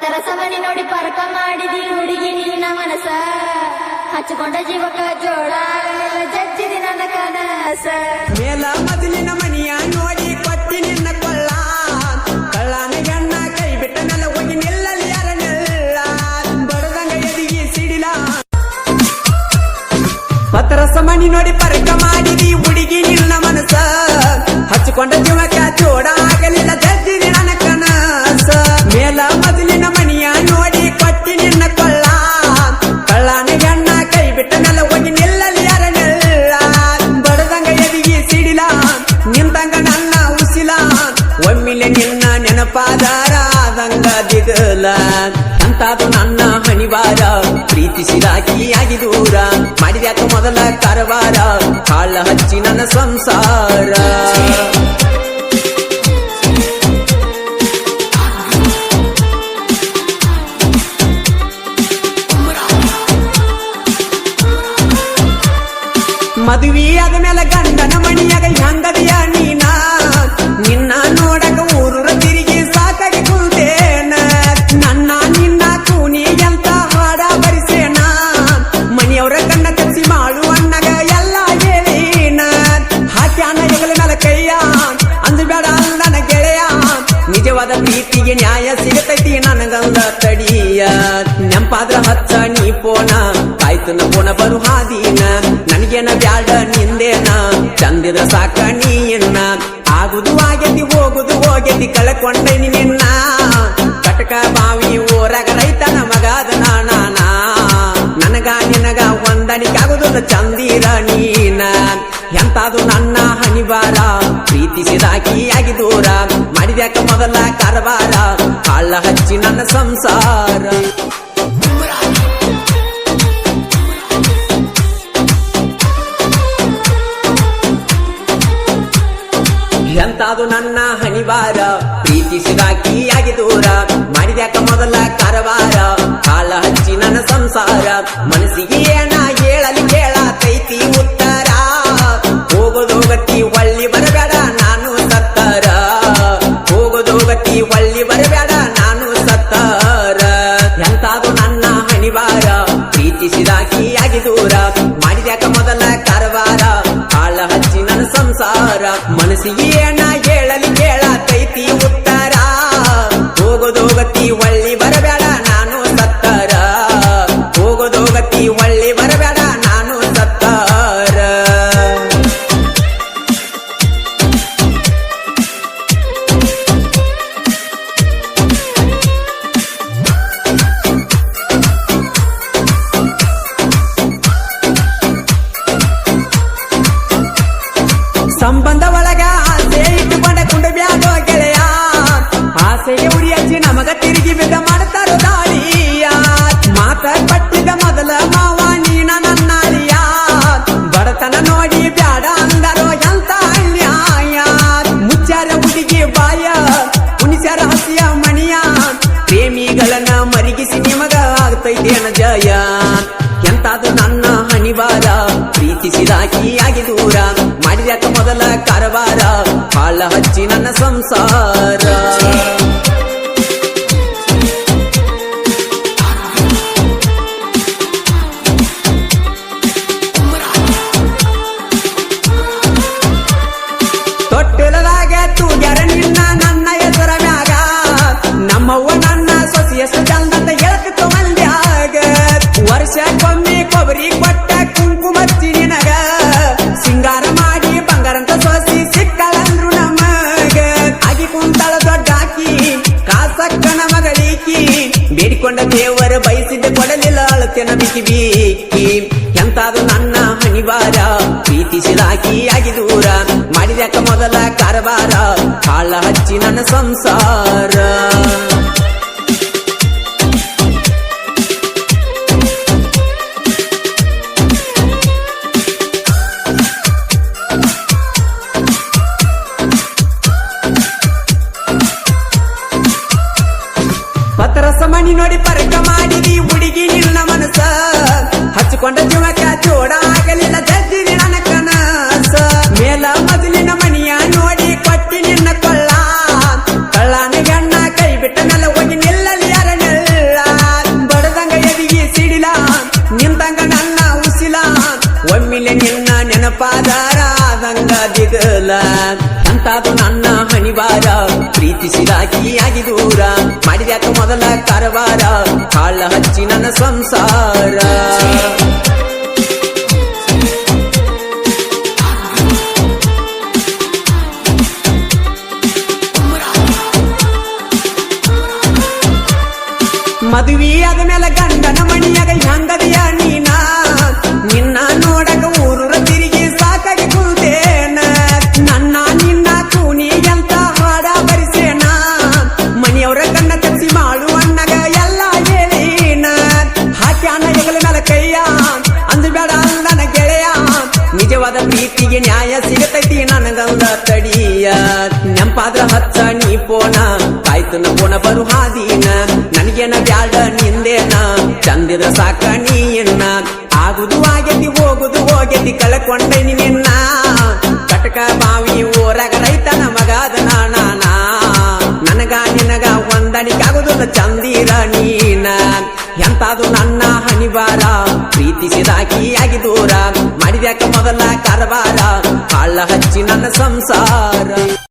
ಪತರಸ ಮನಿ ನೋಡಿ ಪರಕ ಮಾಡಿದಿ ಹುಡುಗಿ ನಿನ್ನ ಮನಸ ಹಚ್ಚಿಕೊಂಡ ಜೀವಕ ಜೋಳ ಜಜ್ಜಿದಿ ನನ್ನ ಕನಸ ಮೇಲ ಮೊದಲಿನ ಮನಿಯ ನೋಡಿ ಕೊಟ್ಟಿ ನಿನ್ನ ಕೊಳ್ಳ ಕಳ್ಳನ ಗಣ್ಣ ಕೈ ಬಿಟ್ಟ ನೆಲ ಹೋಗಿ ನಿಲ್ಲಲಿ ಯಾರನ್ನೆಲ್ಲ ಬಡದಂಗ ಎದಿಗಿ ಸಿಡಿಲ ಪತರಸ ಮನಿ ನೋಡಿ ಪರಕ ಮಾಡಿದಿ ಹುಡುಗಿ ನಿನ್ನ ಮನಸ ಹಚ್ಚಿಕೊಂಡ ಜೀವಕ ಜೋಡ ಆಗಲಿಲ್ಲ ಜಜ್ಜಿದಿ ನನ್ನ ಕನಸ ಮೇಲ ಮೊದಲಿನ ಮನಿಯ ನೋಡಿ ಕೊಟ್ಟಿ ನಿನ್ನ ಕೊಳ್ಳ ಕಳ್ಳನ ಗಣ್ಣ ಕೈ ಬಿಟ್ಟ ನೆಲ ಹೋಗಿ ನಿಲ್ಲಲಿ ಯಾರನ್ನೆಲ್ಲ ಬಡದಂಗ ಎದಿಗಿ ಸಿಡಿಲ ನಿಂತಂಗ ನನ್ನ ಉಸಿಲ ಒಮ್ಮಿಲೆ ನಿನ್ನ ನೆನಪಾದಾರ ಆದಂಗ ದಿಗಲ ಅಂತಾದು ನನ್ನ ಹಣಿವಾರ ಪ್ರೀತಿಸಿದಾಕಿಯಾಗಿ ದೂರ ಮಾಡಿದ್ಯಾಕ ಮೊದಲ ಕಾರವಾರ ಕಾಳ ಹಚ್ಚಿ ನನ್ನ ಸಂಸಾರ ಮದುವೆ ಆದ ಮೇಲೆ ಗಂಡನ ಮಣಿಯಾಗ ಹೆಂಗದಿಯ ನೀನ ನಿನ್ನ ನೋಡಕ ಊರೂರ ತಿರುಗಿ ಸಾಕಾಗಿ ಕುಂತೇನ ನನ್ನ ನಿನ್ನ ಕೂನಿ ಎಂತ ಹಾಡ ಬರಿಸೇನ ಮನೆಯವರ ಕಣ್ಣ ಕಚ್ಚಿ ಮಾಡು ಅಣ್ಣಗ ಎಲ್ಲ ಹೇಳಿನ ಹಾಕ್ಯಾನ ಹೆಗಲ ಮೇಲೆ ಕೈಯ ಅಂದು ಬೇಡ ನನ್ನ ಗೆಳೆಯ ನಿಜವಾದ ಪ್ರೀತಿಗೆ ನ್ಯಾಯ ಸಿಗತೈತಿ ನನಗಂದ ತಡಿಯ ನೆಂಪಾದ್ರ ಹಚ್ಚ ನೀ ಪೋನ ಕಾಯ್ತನ ಪೋನ ಬರು ಹಾದಿನ ನನಗೇನ ಬ್ಯಾಡ ನಿಂದೇನ ಚಂದಿದ್ರ ಸಾಕ ನೀನ್ನ ಆಗುದು ಆಗೇತಿ ಹೋಗುದು ಹೋಗೇತಿ ಕಳ್ಕೊಂಡೈನಿ ನಿನ್ನ ಕಟಕ ಬಾವಿ ಊರಾಗ ರೈತನ ಮಗಾದ ನಾನ ನನಗ ನಿನಗ ಹೊಂದಾಣಿಕಾಗುದು ಚಂದಿರ ನೀನ ಎಂತಾದು ನನ್ನ ಹಣಿವಾರ ಪ್ರೀತಿಸಿದಾಕಿಯಾಗಿ ದೂರ ಮಾಡಿದ್ಯಾಕ ಮೊದಲ ಕಾರವಾರ ಕಾಳ ಹಚ್ಚಿ ನನ್ನ ಸಂಸಾರ ಎಂತಾದು ನನ್ನ ಹಣಿವಾರ ಪ್ರೀತಿಸಿದಾಕಿಯಾಗಿ ದೂರ ಮಾಡಿದ್ಯಾಕ ಮೊದಲ ಕಾರವಾರ ಕಾಳ ಹಚ್ಚಿ ನನ್ನ ಸಂಸಾರ ಮನಸ್ಸಿಗೆ ಏನ ಹೇಳಲಿ ಕೇಳತೈತಿ ಉತ್ತರ ಹೋಗೋದೋಗತಿ ಒಳ್ಳಿ ಬರಬೇಡ ನಾನು ಸತ್ತರ ಹೋಗೋದೋಗತಿ ಒಳ್ಳಿ ಬರಬೇಡ ನಾನು ಸತ್ತರ ಎಂತಾದು ನನ್ನ ಹಣಿವಾರ ಪ್ರೀತಿಸಿದಾಕಿಯಾಗಿ ದೂರ ಮಾಡಿದ್ಯಾಕ ಮೊದಲ ಕಾರವಾರ ಕಾಳ ಹಚ್ಚಿ ನನ್ನ ಸಂಸಾರ ಮನಸ್ಸಿಗೆ ಏನ ಹೇಳಲಿ ಕೇಳತೈತಿ ಉತ್ತರ ಹೋಗೋದೋಗತಿ ಒಳ್ಳಿ ಬರಬೇಡ ನಾನು ಸತ್ತರ ಹೋಗೋದೋಗತಿ ಒಳ್ಳಿ ಬರಬೇಡ ನಾನು ಸತ್ತರ ಸಂಬಂಧ ಒಳಗ ಆಸೆ ಇಟ್ಟುಕೊಂಡ ಕುಂಡಬ್ಯಾದೋ ಗೆಳೆಯ ಆಸೆಗೆ ಉರಿ ಹಚ್ಚಿ ನಮಗ ತಿರುಗಿ ಬಿದ್ದ ಮಾಡ್ತಾರೋ ದಾಳಿಯ ಮಾತ ಪಟ್ಟಿದ ಮೊದಲ ಮಾವ ನೀನ ನನ್ನಾಳಿಯ ಬಡತನ ನೋಡಿ ಬ್ಯಾಡ ಅಂದರೋ ಎಂತ ಅನ್ಯಾಯ ಮುಚ್ಚಾರ ಹುಡುಗಿ ಬಾಯ ಉಣಿಸ್ಯಾರ ಹಸಿಯ ಮಣಿಯ ಪ್ರೇಮಿಗಳನ್ನ ಮರಿಗಿಸಿ ನಿಮಗ ಆಗ್ತೈತೇನ ಜಯ ಎಂತಾದು ನನ್ನ ಹಣಿವಾರ ಪ್ರೀತಿಸಿದಾಕಿಯಾಗಿ ದೂರ ಮಾಡಿದ್ಯಾಕ ಮೊದಲ ಕಾರವಾರ ಕಾಳ ಹಚ್ಚಿ ನನ್ನ ಸಂಸಾರ ತೊಟ್ಟಿಲದಾಗ ತೂಗ್ಯಾರ ನಿನ್ನ ನನ್ನ ಹೆಸರ ಮ್ಯಾಗ ನಮ್ಮವ್ವ ನನ್ನ ಸೊಸೆಯಷ್ಟು ಚಂದಂತ ಹೇಳ್ತಿತ್ತು ಮಂದ್ಯಾಗ ವರ್ಷಕ್ಕೊಮ್ಮೆ ಕೊಬ್ಬರಿ ಕೊಟ್ಟ ಕುಂಕುಮಚ್ಚಿ ನಿನಗ ಸಿಂಗಾರ ಮಾಡಿ ಬಂಗಾರಂತ ಸೊಸಿ ಸಿಕ್ಕಳಂದ್ರು ನಮಗ ಆಗಿ ಕುಂತಾಳ ದೊಡ್ಡಾಕಿ ಕಾಸಕ್ಕನ ಮಗಳಿಕಿ ಬೇಡಿಕೊಂಡ ದೇವರ ಬಯಸಿದ್ದ ಕೊಡಲಿಲ್ಲ ಅಳತೆನ ಬಿಕ್ಕಿ ಬೀಕಿ ಎಂತಾದು ನನ್ನ ಹಣಿವಾರ ಪ್ರೀತಿಸಿದಾಕಿಯಾಗಿ ದೂರ ಮಾಡಿದ್ಯಾಕ ಮೊದಲ ಕಾರವಾರ ಕಾಳ ಹಚ್ಚಿ ನನ್ನ ಸಂಸಾರ ಪತರಸ ಮನಿ ನೋಡಿ ಪರಕ ಮಾಡಿದಿ ಹುಡುಗಿ ನಿನ್ನ ಮನಸ ಹಚ್ಚಿಕೊಂಡ ಜೀವಕ ಜೋಡ ಆಗಲಿಲ್ಲ ಜಜ್ಜಿದಿ ನನ್ನ ಕನಸ ಮೇಲ ಮೊದಲಿನ ಮನಿಯ ನೋಡಿ ಕೊಟ್ಟಿ ನಿನ್ನ ಕೊಳ್ಳ ಕಳ್ಳನ ಗಣ್ಣ ಕೈ ಬಿಟ್ಟ ನೆಲ ಹೋಗಿ ನಿಲ್ಲಲಿ ಯಾರನ್ನೆಲ್ಲ ಬಡಿದಲ ಅಂತಾದು ನನ್ನ ಹಣಿವಾರ ಪ್ರೀತಿಸಿದಾಗಿಯಾಗಿ ದೂರ ಮಾಡಿದ್ಯಾಕ ಮೊದಲ ಕಾರವಾರ ಕಾಳ ಹಚ್ಚಿ ನನ್ನ ಸಂಸಾರ ಮದುವೆ ಆದ ಮೇಲೆ ಗಂಡನ ಮಣಿಯಾಗ ಹೆಂಗದಿಯ ನೀನ ನಿನ್ನ ನೋಡಕ ಊರೂರ ತಿರುಗಿ ಸಾಕಾಗಿ ಕುಂತೇನ ನನ್ನ ನಿನ್ನ ಕೂನಿ ಅಂತ ಹಾಡ ಬರಿಸೇನ ಮನೆಯವರ ಕಣ್ಣ ತಪ್ಸಿ ಮಾಡು ಅಣ್ಣಗ ಎಲ್ಲ ಹೇಳಿನ ಹಾಕ್ಯಾನ ಹೆಗಲ ಮೇಲೆ ಕೈಯ ಅಂದು ಬೇಡ ನನ್ನ ಗೆಳೆಯ ನಿಜವಾದ ಪ್ರೀತಿಗೆ ನ್ಯಾಯ ಸಿಗತೈತಿ ನನಗಂದ ತಡಿಯ ನೆಂಪಾದ್ರ ಹಚ್ಚ ನೀ ಪೋನ ಕಾಯ್ತನ ಪೋನ ಬರು ಹಾದಿನ ನನಗೇನ ಬ್ಯಾಡ ನಿಂದೇನ ಚಂದಿದ ಸಾಕ ನೀನ್ನ ಆಗುದು ಆಗೇತಿ ಹೋಗುದು ಹೋಗೇತಿ ಕಳ್ಕೊಂಡೇನಿ ನಿನ್ನ ಕಟಕ ಬಾವಿ ಊರಾಗ ರೈತನ ಮಗಾದ ನಾನ ನನಗ ನಿನಗ ಹೊಂದಾಣಿಕಾಗುದಿಲ್ಲ ಚಂದಿರ ನೀನ ಎಂತಾದು ನನ್ನ ಹಣಿವಾರ ಪ್ರೀತಿಸಿದಾಗಿಯಾಗಿ ದೂರ ಮಾಡಿದ್ಯಾಕ ಮೊದಲ ಕಾರವಾರ ಕಾಳ ಹಚ್ಚಿ ನನ್ನ ಸಂಸಾರ